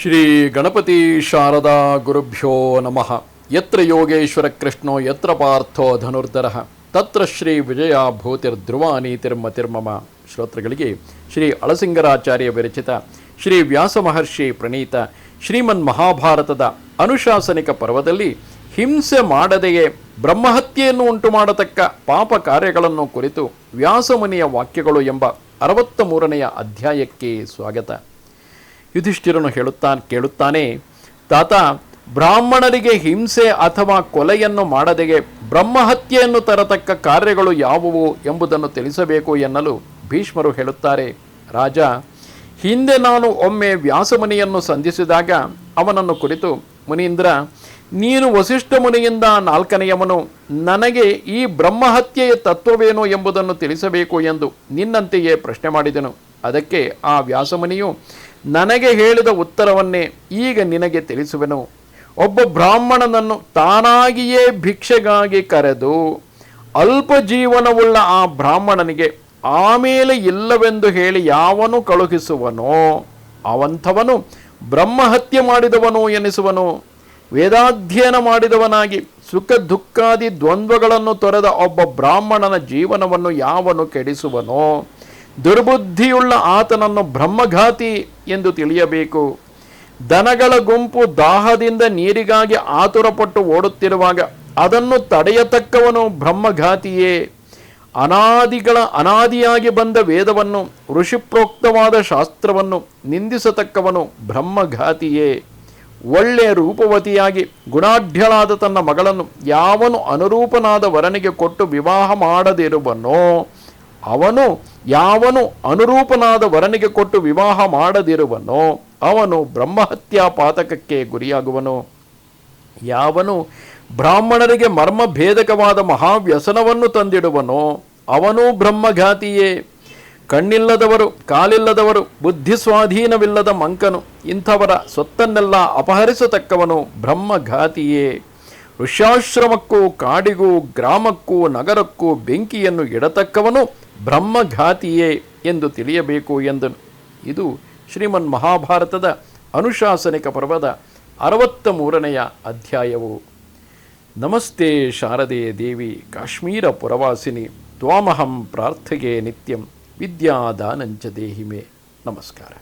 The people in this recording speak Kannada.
ಶ್ರೀ ಗಣಪತಿ ಶಾರದಾ ಗುರುಭ್ಯೋ ನಮಃ. ಯತ್ರ ಯೋಗೇಶ್ವರ ಕೃಷ್ಣೋ ಯತ್ರ ಪಾರ್ಥೋ ಧನುರ್ಧರಃ ತತ್ರ ಶ್ರೀ ವಿಜಯ ಭೂತಿರ್ಧ್ರುವ ನೀತಿರ್ಮತಿರ್ಮಮ. ಶ್ರೋತೃಗಳಿಗೆ ಶ್ರೀ ಅಳಸಿಂಗರಾಚಾರ್ಯ ವಿರಚಿತ ಶ್ರೀ ವ್ಯಾಸ ಮಹರ್ಷಿ ಪ್ರಣೀತ ಶ್ರೀಮನ್ ಮಹಾಭಾರತದ ಅನುಶಾಸನಿಕ ಪರ್ವದಲ್ಲಿ ಹಿಂಸೆ ಮಾಡದೆಯೇ ಬ್ರಹ್ಮಹತ್ಯೆಯನ್ನು ಉಂಟು ಮಾಡತಕ್ಕ ಪಾಪ ಕಾರ್ಯಗಳನ್ನು ಕುರಿತು ವ್ಯಾಸಮುನಿಯ ವಾಕ್ಯಗಳು ಎಂಬ 63ನೇ ಅಧ್ಯಾಯಕ್ಕೆ ಸ್ವಾಗತ. ಯುಧಿಷ್ಠಿರನು ಕೇಳುತ್ತಾನೆ, ತಾತ, ಬ್ರಾಹ್ಮಣರಿಗೆ ಹಿಂಸೆ ಅಥವಾ ಕೊಲೆಯನ್ನು ಮಾಡದೆಯೇ ಬ್ರಹ್ಮಹತ್ಯೆಯನ್ನು ತರತಕ್ಕ ಕಾರ್ಯಗಳು ಯಾವುವು ಎಂಬುದನ್ನು ತಿಳಿಸಬೇಕು ಎನ್ನಲು ಭೀಷ್ಮರು ಹೇಳುತ್ತಾರೆ, ರಾಜ, ಹಿಂದೆ ನಾನು ಒಮ್ಮೆ ವ್ಯಾಸಮುನಿಯನ್ನು ಸಂಧಿಸಿದಾಗ ಅವನನ್ನು ಕುರಿತು, ಮುನೀಂದ್ರ, ನೀನು ವಸಿಷ್ಠ ಮುನಿಯಿಂದ 4ನೆಯವನು, ನನಗೆ ಈ ಬ್ರಹ್ಮಹತ್ಯೆಯ ತತ್ವವೇನು ಎಂಬುದನ್ನು ತಿಳಿಸಬೇಕು ಎಂದು ನಿನ್ನಂತೆಯೇ ಪ್ರಶ್ನೆ ಮಾಡಿದೆನು. ಅದಕ್ಕೆ ಆ ವ್ಯಾಸಮುನಿಯು ನನಗೆ ಹೇಳಿದ ಉತ್ತರವನ್ನೇ ಈಗ ನಿನಗೆ ತಿಳಿಸುವೆನು. ಒಬ್ಬ ಬ್ರಾಹ್ಮಣನನ್ನು ತಾನಾಗಿಯೇ ಭಿಕ್ಷೆಗಾಗಿ ಕರೆದು ಅಲ್ಪ ಜೀವನವುಳ್ಳ ಆ ಬ್ರಾಹ್ಮಣನಿಗೆ ಆಮೇಲೆ ಇಲ್ಲವೆಂದು ಹೇಳಿ ಯಾವನು ಕಳುಹಿಸುವನೋ ಅವಂಥವನು ಬ್ರಹ್ಮಹತ್ಯೆ ಮಾಡಿದವನು ಎನಿಸುವನು. ವೇದಾಧ್ಯಯನ ಮಾಡಿದವನಾಗಿ ಸುಖ ದುಃಖಾದಿ ದ್ವಂದ್ವಗಳನ್ನು ತೊರೆದ ಒಬ್ಬ ಬ್ರಾಹ್ಮಣನ ಜೀವನವನ್ನು ಯಾವನು ಕೆಡಿಸುವನೋ ದುರ್ಬುದ್ಧಿಯುಳ್ಳ ಆತನನ್ನು ಬ್ರಹ್ಮಘಾತಿ ಎಂದು ತಿಳಿಯಬೇಕು. ದನಗಳ ಗುಂಪು ದಾಹದಿಂದ ನೀರಿಗಾಗಿ ಆತುರಪಟ್ಟು ಓಡುತ್ತಿರುವಾಗ ಅದನ್ನು ತಡೆಯತಕ್ಕವನು ಬ್ರಹ್ಮಘಾತಿಯೇ. ಅನಾದಿಯಾಗಿ ಬಂದ ವೇದವನ್ನು, ಋಷಿಪ್ರೋಕ್ತವಾದ ಶಾಸ್ತ್ರವನ್ನು ನಿಂದಿಸತಕ್ಕವನು ಬ್ರಹ್ಮಘಾತಿಯೇ. ಒಳ್ಳೆಯ ರೂಪವತಿಯಾಗಿ ಗುಣಾಢ್ಯಳಾದ ತನ್ನ ಮಗಳನ್ನು ಯಾವನು ಅನುರೂಪನಾದ ವರನಿಗೆ ಕೊಟ್ಟು ವಿವಾಹ ಮಾಡದಿರುವನೋ ಅವನು ಬ್ರಹ್ಮಹತ್ಯಾ ಪಾತಕಕ್ಕೆ ಗುರಿಯಾಗುವನು. ಯಾವನು ಬ್ರಾಹ್ಮಣರಿಗೆ ಮರ್ಮಭೇದಕವಾದ ಮಹಾವ್ಯಸನವನ್ನು ತಂದಿಡುವನೋ ಅವನು ಬ್ರಹ್ಮಘಾತಿಯೇ. ಕಣ್ಣಿಲ್ಲದವರು, ಕಾಲಿಲ್ಲದವರು, ಬುದ್ಧಿ ಸ್ವಾಧೀನವಿಲ್ಲದ ಮಂಕನು, ಇಂಥವರ ಸೊತ್ತನ್ನೆಲ್ಲ ಅಪಹರಿಸತಕ್ಕವನು ಬ್ರಹ್ಮಘಾತಿಯೇ. ಋಷ್ಯಾಶ್ರಮಕ್ಕೂ ಕಾಡಿಗೂ ಗ್ರಾಮಕ್ಕೂ ನಗರಕ್ಕೂ ಬೆಂಕಿಯನ್ನು ಇಡತಕ್ಕವನು ಬ್ರಹ್ಮಘಾತಿಯೇ ಎಂದು ತಿಳಿಯಬೇಕು ಎಂದನು. ಇದು ಶ್ರೀಮನ್ ಮಹಾಭಾರತದ ಅನುಶಾಸನಿಕ ಪರ್ವದ 63ನೇ ಅಧ್ಯಾಯವು. ನಮಸ್ತೆ ಶಾರದೆ ದೇವಿ ಕಾಶ್ಮೀರ ಪುರವಾಸಿನಿ ತ್ವಾಮಹಂ ಪ್ರಾರ್ಥಗೆ ನಿತ್ಯಂ ವಿದ್ಯಾದಾನಂಚ ದೇಹಿಮೆ. ನಮಸ್ಕಾರ.